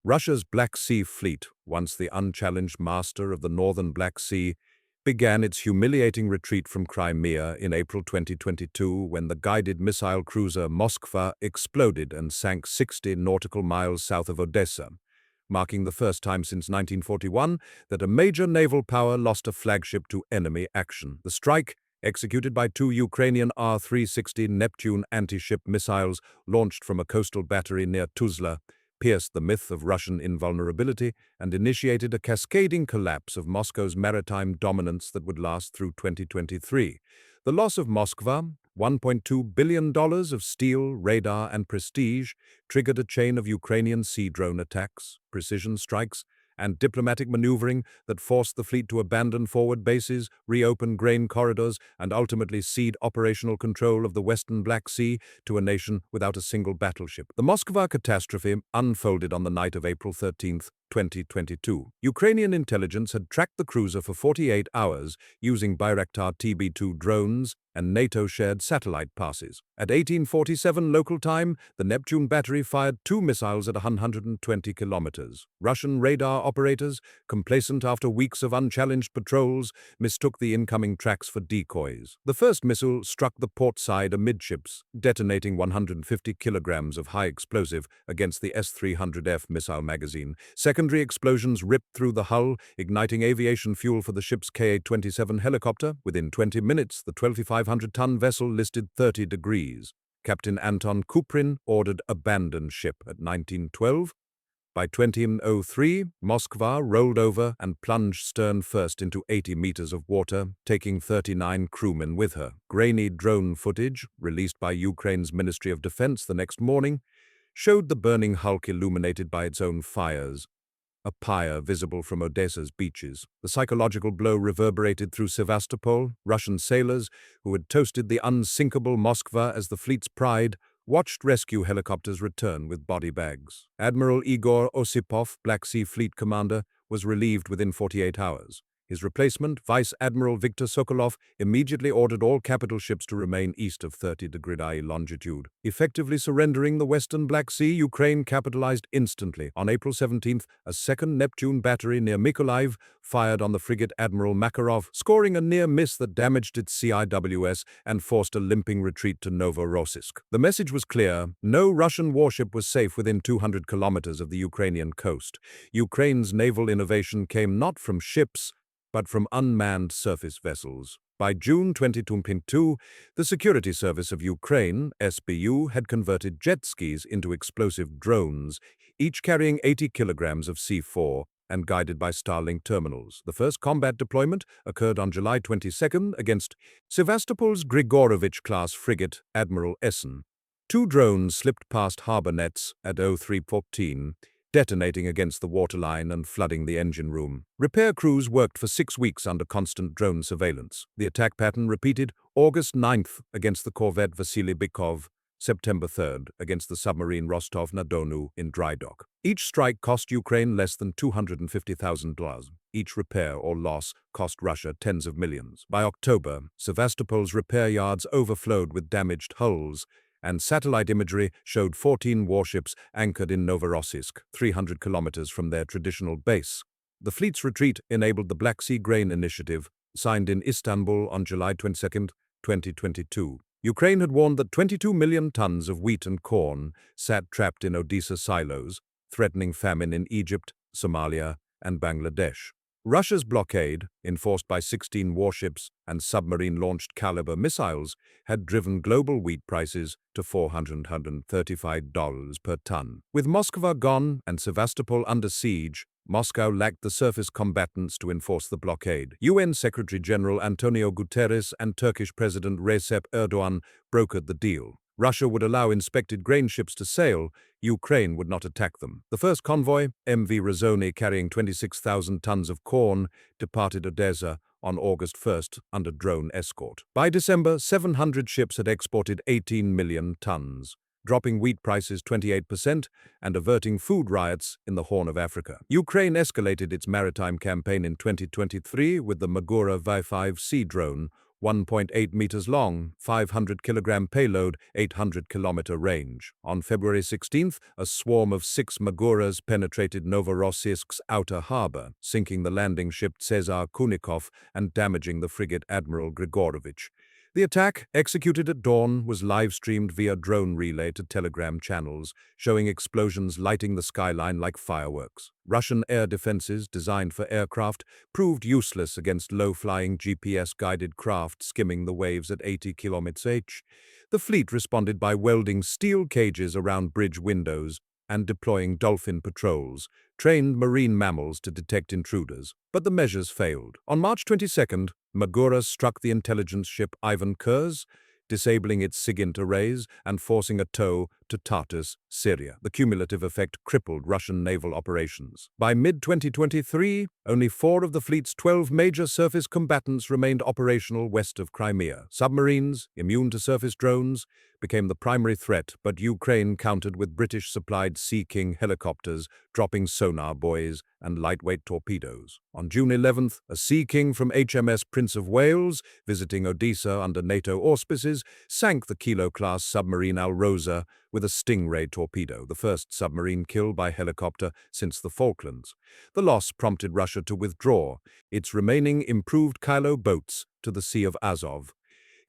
Russia's Black Sea Fleet, once the unchallenged master of the northern Black Sea, began its humiliating retreat from Crimea in April 2022 when the guided missile cruiser Moskva exploded and sank 60 nautical miles south of Odesa, marking the first time since 1941 that a major naval power lost a flagship to enemy action. The strike, executed by two Ukrainian R-360 Neptune anti-ship missiles launched from a coastal battery near Tuzla, pierced the myth of Russian invulnerability and initiated a cascading collapse of Moscow's maritime dominance that would last through 2023. The loss of Moskva, $1.2 billion of steel, radar, and prestige, triggered a chain of Ukrainian sea drone attacks, precision strikes, and diplomatic maneuvering that forced the fleet to abandon forward bases, reopen grain corridors, and ultimately cede operational control of the western Black Sea to a nation without a single battleship. The Moskva catastrophe unfolded on the night of April 13, 2022. Ukrainian intelligence had tracked the cruiser for 48 hours using Bayraktar TB2 drones and NATO-shared satellite passes. At 1847 local time, the Neptune battery fired two missiles at 120 kilometers. Russian radar operators, complacent after weeks of unchallenged patrols, mistook the incoming tracks for decoys. The first missile struck the port side amidships, detonating 150 kilograms of high explosive against the S-300F missile magazine. Secondary explosions ripped through the hull, igniting aviation fuel for the ship's Ka-27 helicopter. Within 20 minutes, the 2,500-ton vessel listed 30 degrees. Captain Anton Kuprin ordered abandon ship at 1912. By 2003, Moskva rolled over and plunged stern first into 80 meters of water, taking 39 crewmen with her. Grainy drone footage, released by Ukraine's Ministry of Defense the next morning, showed the burning hulk illuminated by its own fires, a pyre visible from Odesa's beaches. The psychological blow reverberated through Sevastopol. Russian sailors, who had toasted the unsinkable Moskva as the fleet's pride, watched rescue helicopters return with body bags. Admiral Igor Osipov, Black Sea Fleet commander, was relieved within 48 hours. His replacement, Vice Admiral Viktor Sokolov, immediately ordered all capital ships to remain east of 30° longitude. Effectively surrendering the western Black Sea, Ukraine capitalized instantly. On April 17th, a second Neptune battery near Mykolaiv fired on the frigate Admiral Makarov, scoring a near miss that damaged its CIWS and forced a limping retreat to Novorossiysk. The message was clear: no Russian warship was safe within 200 kilometers of the Ukrainian coast. Ukraine's naval innovation came not from ships, but from unmanned surface vessels. By June 2022, the Security Service of Ukraine, SBU, had converted jet skis into explosive drones, each carrying 80 kilograms of C4 and guided by Starlink terminals. The first combat deployment occurred on July 22nd against Sevastopol's Grigorovich-class frigate Admiral Essen. Two drones slipped past harbor nets at 03:14, detonating against the waterline and flooding the engine room. Repair crews worked for 6 weeks under constant drone surveillance. The attack pattern repeated August 9th against the corvette Vasily Bykov, September 3rd against the submarine Rostov-na-Donu in dry dock. Each strike cost Ukraine less than $250,000. Each repair or loss cost Russia tens of millions. By October, Sevastopol's repair yards overflowed with damaged hulls, and satellite imagery showed 14 warships anchored in Novorossiysk, 300 kilometers from their traditional base. The fleet's retreat enabled the Black Sea Grain Initiative, signed in Istanbul on July 22, 2022. Ukraine had warned that 22 million tons of wheat and corn sat trapped in Odesa silos, threatening famine in Egypt, Somalia, and Bangladesh. Russia's blockade, enforced by 16 warships and submarine-launched caliber missiles, had driven global wheat prices to $435 per ton. With Moskva gone and Sevastopol under siege, Moscow lacked the surface combatants to enforce the blockade. UN Secretary-General Antonio Guterres and Turkish President Recep Erdogan brokered the deal. Russia would allow inspected grain ships to sail, Ukraine would not attack them. The first convoy, MV Razoni, carrying 26,000 tons of corn, departed Odesa on August 1st under drone escort. By December, 700 ships had exported 18 million tons, dropping wheat prices 28% and averting food riots in the Horn of Africa. Ukraine escalated its maritime campaign in 2023 with the Magura V5 sea drone, 1.8 meters long, 500-kilogram payload, 800-kilometer range. On February 16th, a swarm of 6 Maguras penetrated Novorossiysk's outer harbor, sinking the landing ship Cesar Kunikov and damaging the frigate Admiral Grigorovich. The attack, executed at dawn, was live-streamed via drone relay to Telegram channels, showing explosions lighting the skyline like fireworks. Russian air defenses, designed for aircraft, proved useless against low-flying GPS-guided craft skimming the waves at 80 km/h. The fleet responded by welding steel cages around bridge windows and deploying dolphin patrols, trained marine mammals to detect intruders. But the measures failed. On March 22nd, Magura struck the intelligence ship Ivan Kurz, disabling its SIGINT arrays and forcing a tow to Tartus, Syria. The cumulative effect crippled Russian naval operations. By mid-2023, only 4 of the fleet's 12 major surface combatants remained operational west of Crimea. Submarines, immune to surface drones, became the primary threat, but Ukraine countered with British-supplied Sea King helicopters, dropping sonar buoys and lightweight torpedoes. On June 11th, a Sea King from HMS Prince of Wales, visiting Odesa under NATO auspices, sank the Kilo-class submarine Alrosa with a Stingray torpedo, the first submarine kill by helicopter since the Falklands. The loss prompted Russia to withdraw its remaining improved Kilo boats to the Sea of Azov,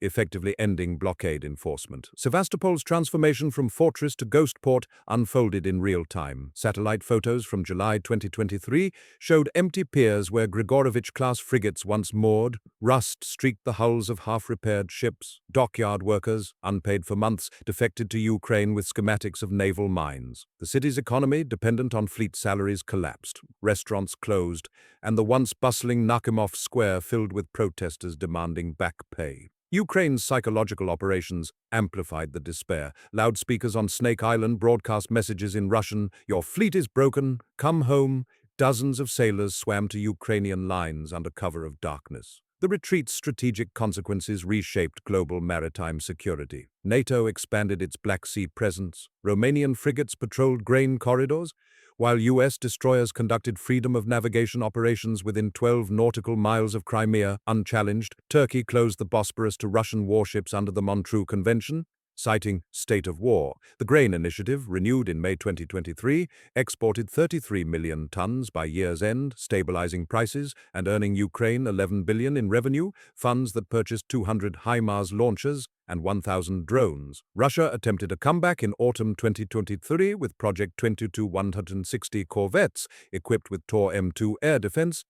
effectively ending blockade enforcement. Sevastopol's transformation from fortress to ghost port unfolded in real time. Satellite photos from July 2023 showed empty piers where Grigorovich-class frigates once moored. Rust streaked the hulls of half-repaired ships. Dockyard workers, unpaid for months, defected to Ukraine with schematics of naval mines. The city's economy, dependent on fleet salaries, collapsed. Restaurants closed, and the once bustling Nakhimov Square filled with protesters demanding back pay. Ukraine's psychological operations amplified the despair. Loudspeakers on Snake Island broadcast messages in Russian, "Your fleet is broken, come home." Dozens of sailors swam to Ukrainian lines under cover of darkness. The retreat's strategic consequences reshaped global maritime security. NATO expanded its Black Sea presence. Romanian frigates patrolled grain corridors, while U.S. destroyers conducted freedom of navigation operations within 12 nautical miles of Crimea unchallenged. Turkey closed the Bosporus to Russian warships under the Montreux Convention, citing state of war. The grain initiative, renewed in May 2023, exported 33 million tons by year's end, stabilizing prices and earning Ukraine $11 billion in revenue, funds that purchased 200 HIMARS launchers and 1,000 drones. Russia attempted a comeback in autumn 2023 with Project 22-160 corvettes equipped with Tor M2 air defense,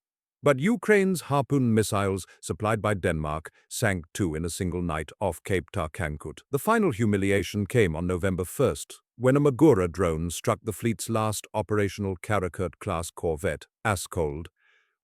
but Ukraine's Harpoon missiles, supplied by Denmark, sank 2 in a single night off Cape Tarkankut. The final humiliation came on November 1st, when a Magura drone struck the fleet's last operational Karakurt-class corvette, Askold,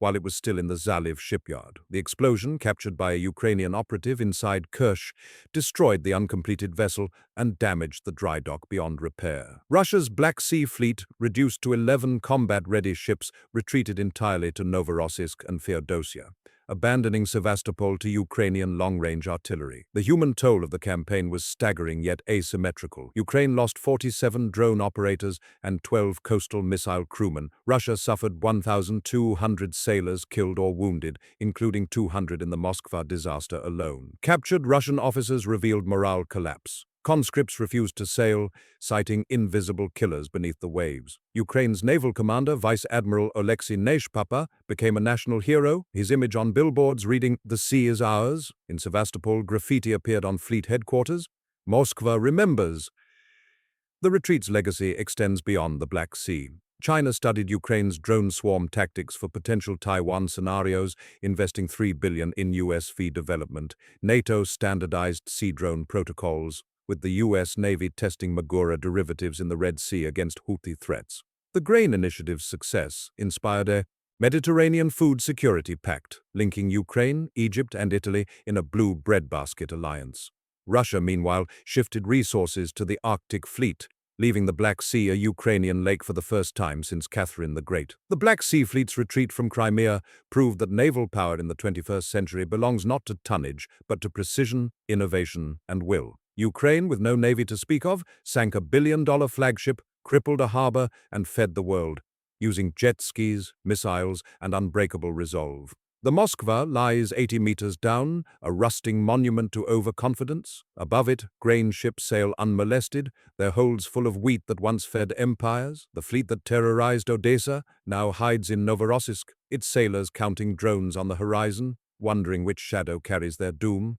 while it was still in the Zaliv shipyard. The explosion, captured by a Ukrainian operative inside Kerch, destroyed the uncompleted vessel and damaged the dry dock beyond repair. Russia's Black Sea fleet, reduced to 11 combat-ready ships, retreated entirely to Novorossiysk and Feodosia, abandoning Sevastopol to Ukrainian long-range artillery. The human toll of the campaign was staggering yet asymmetrical. Ukraine lost 47 drone operators and 12 coastal missile crewmen. Russia suffered 1,200 sailors killed or wounded, including 200 in the Moskva disaster alone. Captured Russian officers revealed morale collapse. Conscripts refused to sail, citing invisible killers beneath the waves. Ukraine's naval commander, Vice Admiral Oleksiy Neshpapa, became a national hero, his image on billboards reading, "The sea is ours." In Sevastopol, graffiti appeared on fleet headquarters. Moskva remembers. The retreat's legacy extends beyond the Black Sea. China studied Ukraine's drone swarm tactics for potential Taiwan scenarios, investing $3 billion in USV development. NATO standardized sea drone protocols, with the U.S. Navy testing Magura derivatives in the Red Sea against Houthi threats. The grain initiative's success inspired a Mediterranean Food Security Pact, linking Ukraine, Egypt, and Italy in a blue breadbasket alliance. Russia, meanwhile, shifted resources to the Arctic fleet, leaving the Black Sea a Ukrainian lake for the first time since Catherine the Great. The Black Sea Fleet's retreat from Crimea proved that naval power in the 21st century belongs not to tonnage, but to precision, innovation, and will. Ukraine, with no navy to speak of, sank a billion-dollar flagship, crippled a harbor, and fed the world, using jet skis, missiles, and unbreakable resolve. The Moskva lies 80 meters down, a rusting monument to overconfidence. Above it, grain ships sail unmolested, their holds full of wheat that once fed empires. The fleet that terrorized Odesa now hides in Novorossiysk, its sailors counting drones on the horizon, wondering which shadow carries their doom.